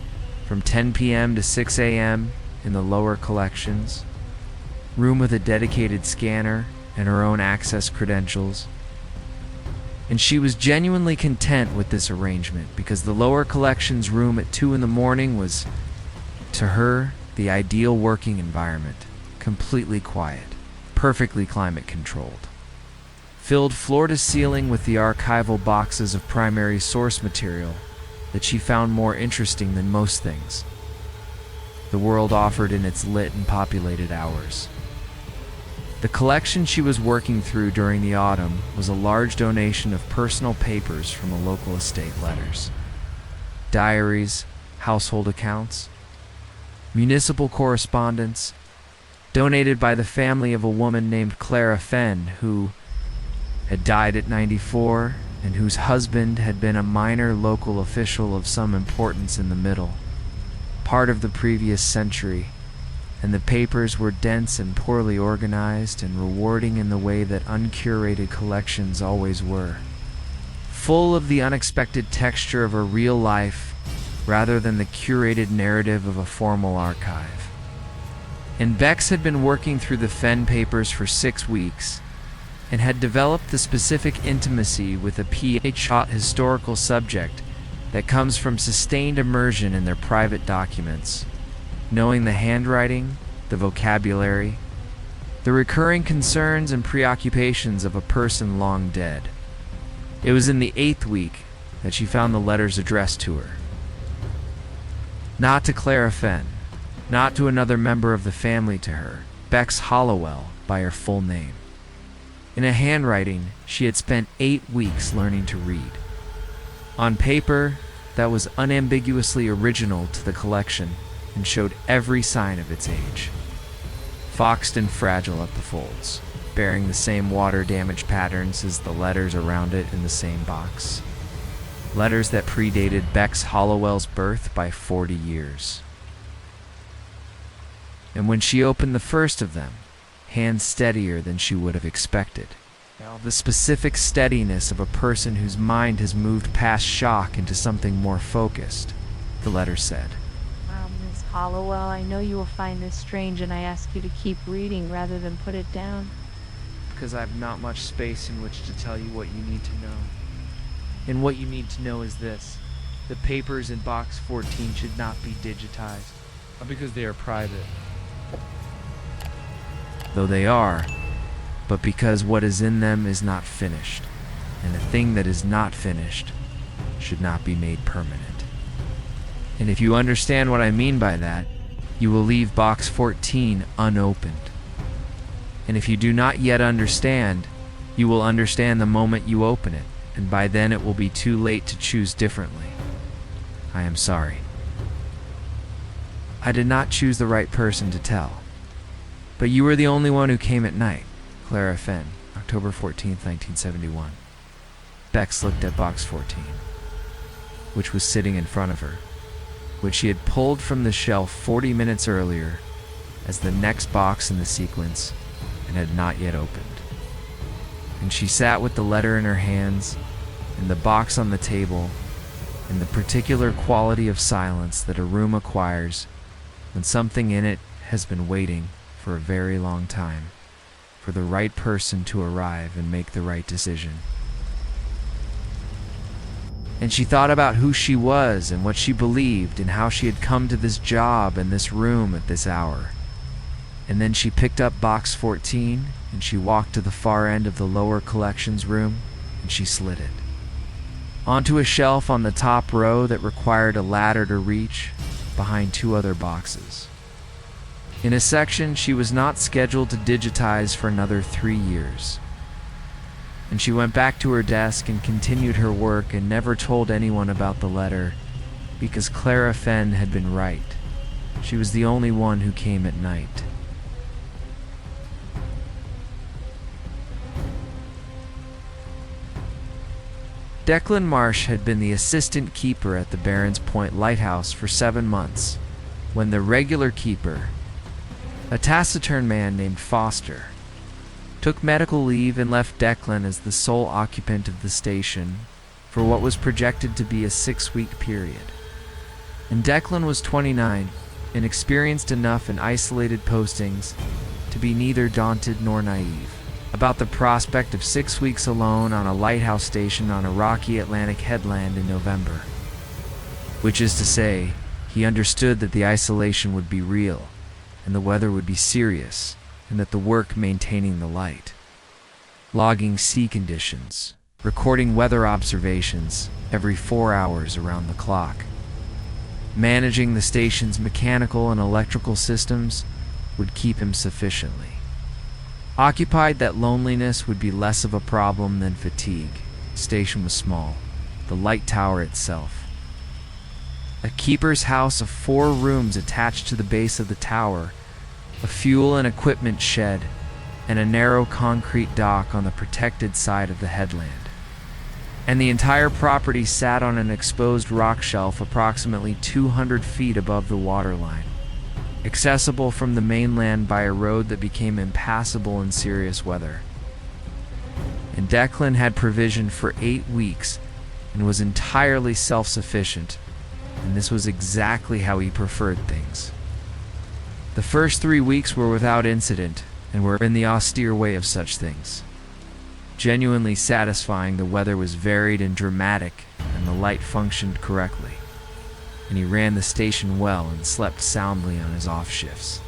from 10 p.m. to 6 a.m. in the lower collections, room with a dedicated scanner and her own access credentials. And she was genuinely content with this arrangement because the lower collections room at 2 a.m. was, to her, the ideal working environment, completely quiet, perfectly climate controlled, filled floor to ceiling with the archival boxes of primary source material that she found more interesting than most things the world offered in its lit and populated hours. The collection she was working through during the autumn was a large donation of personal papers from a local estate, letters, diaries, household accounts, municipal correspondence, donated by the family of a woman named Clara Fenn, who, had died at 94 and whose husband had been a minor local official of some importance in the middle part of the previous century, and the papers were dense and poorly organized and rewarding in the way that uncurated collections always were, full of the unexpected texture of a real life rather than the curated narrative of a formal archive. And Bex had been working through the Fen papers for 6 weeks and had developed the specific intimacy with a PhD historical subject that comes from sustained immersion in their private documents, knowing the handwriting, the vocabulary, the recurring concerns and preoccupations of a person long dead. It was in the 8th week that she found the letters addressed to her. Not to Clara Fenn, not to another member of the family, to her, Bex Hollowell, by her full name. In a handwriting she had spent 8 weeks learning to read. On paper that was unambiguously original to the collection and showed every sign of its age. Foxed and fragile at the folds, bearing the same water-damaged patterns as the letters around it in the same box. Letters that predated Bex Hollowell's birth by 40 years. And when she opened the first of them, hands steadier than she would have expected. Now, the specific steadiness of a person whose mind has moved past shock into something more focused, the letter said. Miss Hollowell, I know you will find this strange, and I ask you to keep reading rather than put it down. Because I have not much space in which to tell you what you need to know. And what you need to know is this. The papers in box 14 should not be digitized. Because they are private. Though they are, but because what is in them is not finished, and a thing that is not finished should not be made permanent. And if you understand what I mean by that, you will leave box 14 unopened. And if you do not yet understand, you will understand the moment you open it, and by then it will be too late to choose differently. I am sorry. I did not choose the right person to tell. But you were the only one who came at night. Clara Fenn, October 14th, 1971. Bex looked at box 14, which was sitting in front of her, which she had pulled from the shelf 40 minutes earlier as the next box in the sequence and had not yet opened. And she sat with the letter in her hands and the box on the table in the particular quality of silence that a room acquires when something in it has been waiting for a very long time for the right person to arrive and make the right decision. And she thought about who she was and what she believed and how she had come to this job and this room at this hour. And then she picked up box 14 and she walked to the far end of the lower collections room and she slid it onto a shelf on the top row that required a ladder to reach behind 2 other boxes. In a section she was not scheduled to digitize for another 3 years. And she went back to her desk and continued her work and never told anyone about the letter because Clara Fenn had been right. She was the only one who came at night. Declan Marsh had been the assistant keeper at the Barron's Point Lighthouse for 7 months when the regular keeper, a taciturn man named Foster, took medical leave and left Declan as the sole occupant of the station for what was projected to be a 6-week period. And Declan was 29 and experienced enough in isolated postings to be neither daunted nor naive about the prospect of 6 weeks alone on a lighthouse station on a rocky Atlantic headland in November. Which is to say, he understood that the isolation would be real, and the weather would be serious, and that the work maintaining the light, logging sea conditions, recording weather observations every 4 hours around the clock, managing the station's mechanical and electrical systems would keep him sufficiently occupied. That loneliness would be less of a problem than fatigue. The station was small, the light tower itself. A keeper's house of 4 rooms attached to the base of the tower, a fuel and equipment shed, and a narrow concrete dock on the protected side of the headland. And the entire property sat on an exposed rock shelf approximately 200 feet above the waterline, accessible from the mainland by a road that became impassable in serious weather. And Declan had provision for 8 weeks and was entirely self-sufficient, and this was exactly how he preferred things. The first 3 weeks were without incident and were in the austere way of such things. Genuinely satisfying, the weather was varied and dramatic, and the light functioned correctly, and he ran the station well and slept soundly on his off shifts.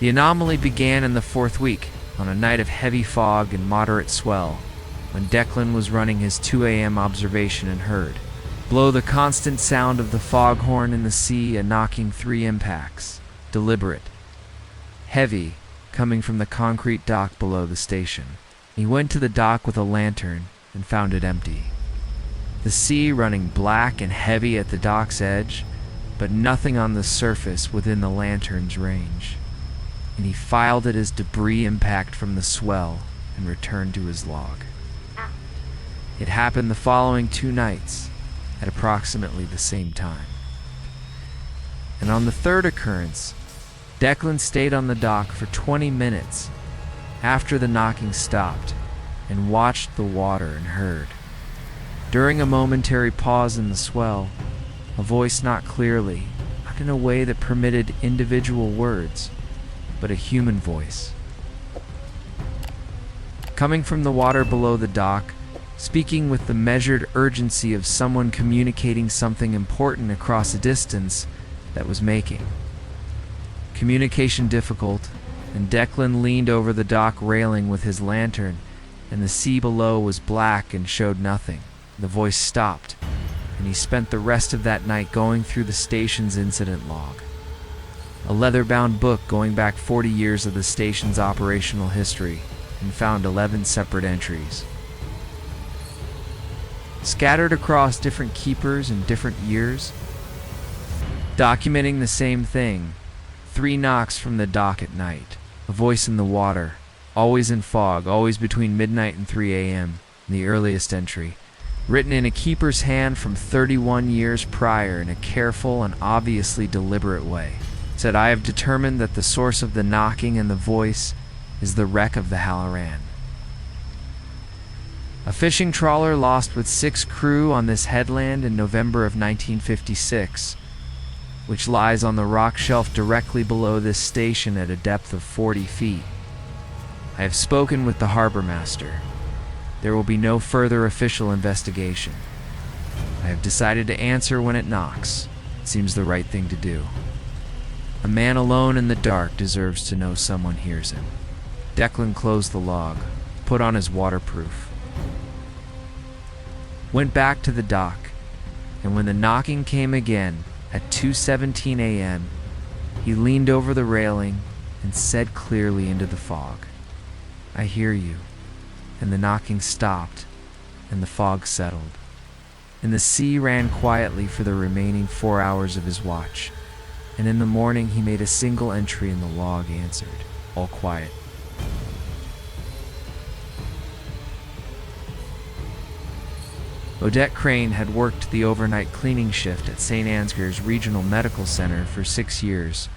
The anomaly began in the 4th week, on a night of heavy fog and moderate swell, when Declan was running his 2 a.m. observation and heard, below the constant sound of the foghorn in the sea, a knocking 3 impacts, deliberate, heavy, coming from the concrete dock below the station. He went to the dock with a lantern and found it empty. The sea running black and heavy at the dock's edge, but nothing on the surface within the lantern's range. And he filed it as debris impact from the swell and returned to his log. It happened the following 2 nights at approximately the same time. And on the 3rd occurrence, Declan stayed on the dock for 20 minutes after the knocking stopped and watched the water and heard, during a momentary pause in the swell, a voice not clearly, not in a way that permitted individual words, but a human voice. Coming from the water below the dock, speaking with the measured urgency of someone communicating something important across a distance that was making communication difficult, and Declan leaned over the dock railing with his lantern, and the sea below was black and showed nothing. The voice stopped, and he spent the rest of that night going through the station's incident log, a leather-bound book going back 40 years of the station's operational history, and found 11 separate entries. Scattered across different keepers in different years, documenting the same thing: 3 knocks from the dock at night, a voice in the water, always in fog, always between midnight and 3 a.m., the earliest entry, written in a keeper's hand from 31 years prior in a careful and obviously deliberate way, said, "I have determined that the source of the knocking and the voice is the wreck of the Halloran. A fishing trawler lost with 6 crew on this headland in November of 1956, which lies on the rock shelf directly below this station at a depth of 40 feet. I have spoken with the harbor master. There will be no further official investigation. I have decided to answer when it knocks. It seems the right thing to do. A man alone in the dark deserves to know someone hears him." Declan closed the log, put on his waterproof, went back to the dock, and when the knocking came again, at 2:17 a.m., he leaned over the railing and said clearly into the fog, "I hear you," and the knocking stopped, and the fog settled, and the sea ran quietly for the remaining 4 hours of his watch, and in the morning he made a single entry in the log answered, "All quiet." Odette Crane had worked the overnight cleaning shift at St. Ansgar's Regional Medical Center for 6 years,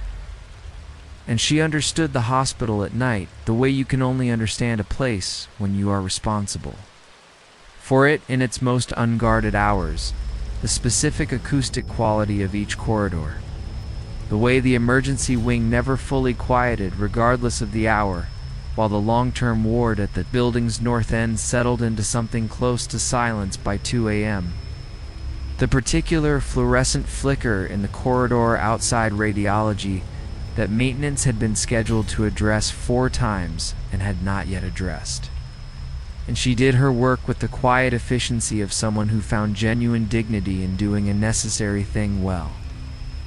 and she understood the hospital at night the way you can only understand a place when you are responsible for it in its most unguarded hours, the specific acoustic quality of each corridor, the way the emergency wing never fully quieted regardless of the hour, while the long-term ward at the building's north end settled into something close to silence by 2 a.m. The particular fluorescent flicker in the corridor outside radiology that maintenance had been scheduled to address 4 times and had not yet addressed. And she did her work with the quiet efficiency of someone who found genuine dignity in doing a necessary thing well,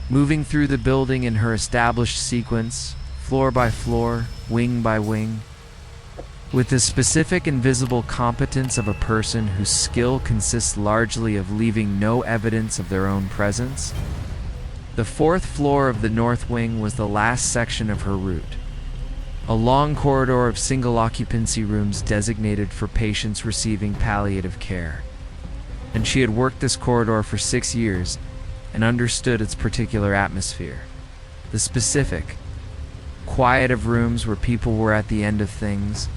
moving through the building in her established sequence, floor by floor, wing by wing, with the specific and visible competence of a person whose skill consists largely of leaving no evidence of their own presence. The 4th floor of the north wing was the last section of her route, A long corridor of single-occupancy rooms designated for patients receiving palliative care. And she had worked this corridor for 6 years and understood its particular atmosphere. The specific, quiet of rooms where people were at the end of things,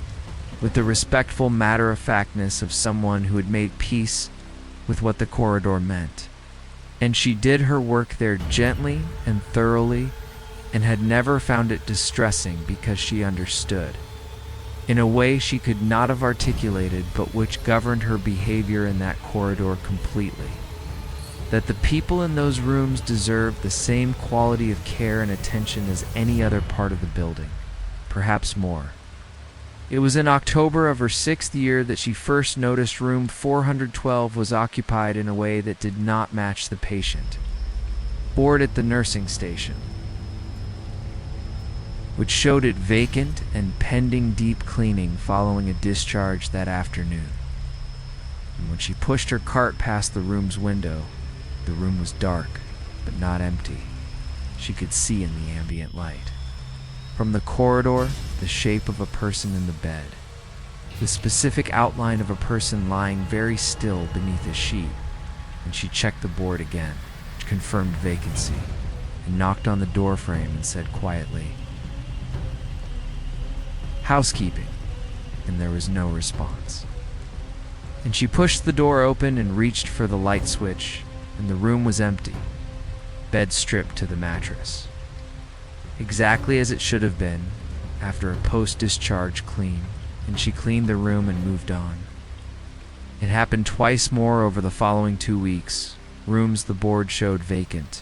with the respectful matter-of-factness of someone who had made peace with what the corridor meant. And she did her work there gently and thoroughly, and had never found it distressing because she understood, in a way she could not have articulated but which governed her behavior in that corridor completely, that the people in those rooms deserved the same quality of care and attention as any other part of the building, perhaps more. It was in October of her 6th year that she first noticed room 412 was occupied in a way that did not match the patient. Board at the nursing station, which showed it vacant and pending deep cleaning following a discharge that afternoon. And when she pushed her cart past the room's window, the room was dark, but not empty. She could see in the ambient light. From the corridor, the shape of a person in the bed. The specific outline of a person lying very still beneath a sheet. And she checked the board again, which confirmed vacancy, and knocked on the door frame and said quietly, "Housekeeping," and there was no response. And she pushed the door open and reached for the light switch, and the room was empty, bed stripped to the mattress. Exactly as it should have been, after a post-discharge clean, and she cleaned the room and moved on. It happened twice more over the following 2 weeks, rooms the board showed vacant.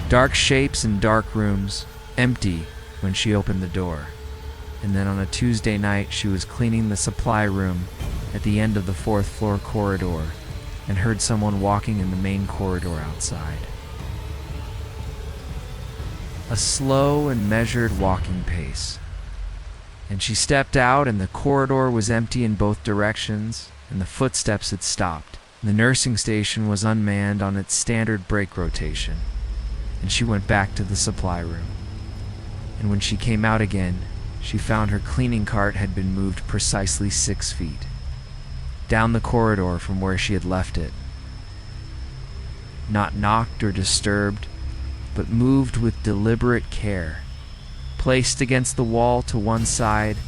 Dark shapes in dark rooms, empty when she opened the door. And then on a Tuesday night, she was cleaning the supply room at the end of the 4th floor corridor and heard someone walking in the main corridor outside. A slow and measured walking pace. And she stepped out, and the corridor was empty in both directions, and the footsteps had stopped. The nursing station was unmanned on its standard break rotation, and she went back to the supply room. And when she came out again, she found her cleaning cart had been moved precisely 6 feet, down the corridor from where she had left it. Not knocked or disturbed, but moved with deliberate care, placed against the wall to one side,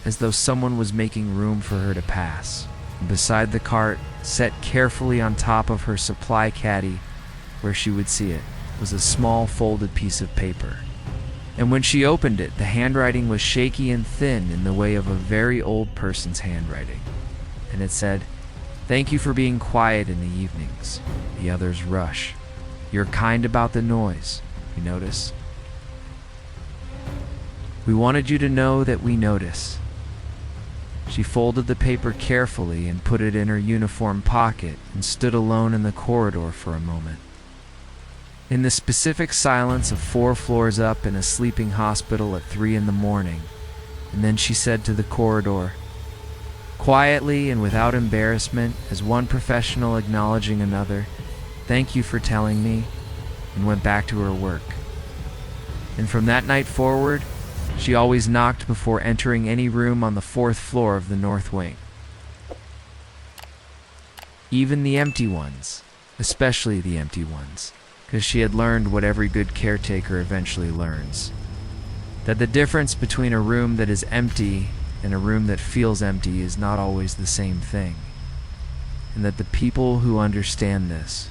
as though someone was making room for her to pass. And beside the cart, set carefully on top of her supply caddy, where she would see it, was a small folded piece of paper. And when she opened it, the handwriting was shaky and thin in the way of a very old person's handwriting. And it said, "Thank you for being quiet in the evenings. The others rush. You're kind about the noise, you notice? We wanted you to know that we notice." She folded the paper carefully and put it in her uniform pocket and stood alone in the corridor for a moment. In the specific silence of 4 floors up in a sleeping hospital at 3 in the morning, and then she said to the corridor, quietly and without embarrassment, as one professional acknowledging another, "Thank you for telling me," and went back to her work. And from that night forward, she always knocked before entering any room on the 4th floor of the north wing. Even the empty ones, especially the empty ones, because she had learned what every good caretaker eventually learns, that the difference between a room that is empty and a room that feels empty is not always the same thing, and that the people who understand this,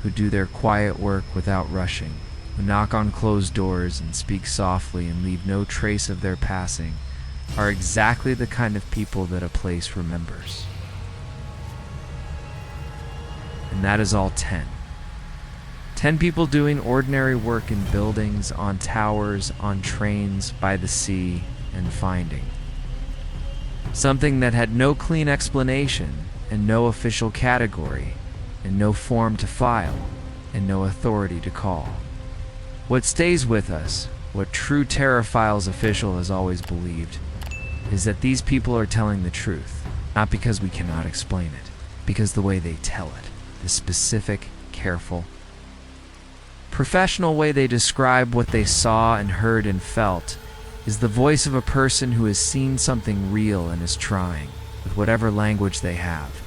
who do their quiet work without rushing, who knock on closed doors and speak softly and leave no trace of their passing, are exactly the kind of people that a place remembers. And that is all 10. 10 people doing ordinary work in buildings, on towers, on trains, by the sea, and finding something that had no clean explanation, and no official category, and no form to file, and no authority to call. What stays with us, what true Terraphiles official has always believed, is that these people are telling the truth, not because we cannot explain it, because the way they tell it, the specific, careful, professional way they describe what they saw and heard and felt, is the voice of a person who has seen something real and is trying, with whatever language they have,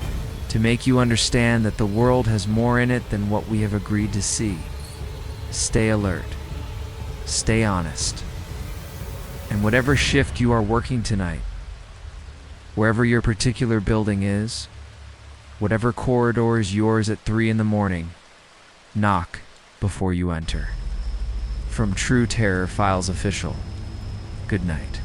to make you understand that the world has more in it than what we have agreed to see. Stay alert. Stay honest. And whatever shift you are working tonight, wherever your particular building is, whatever corridor is yours at 3 in the morning, knock before you enter. From True Terror Files Official, good night.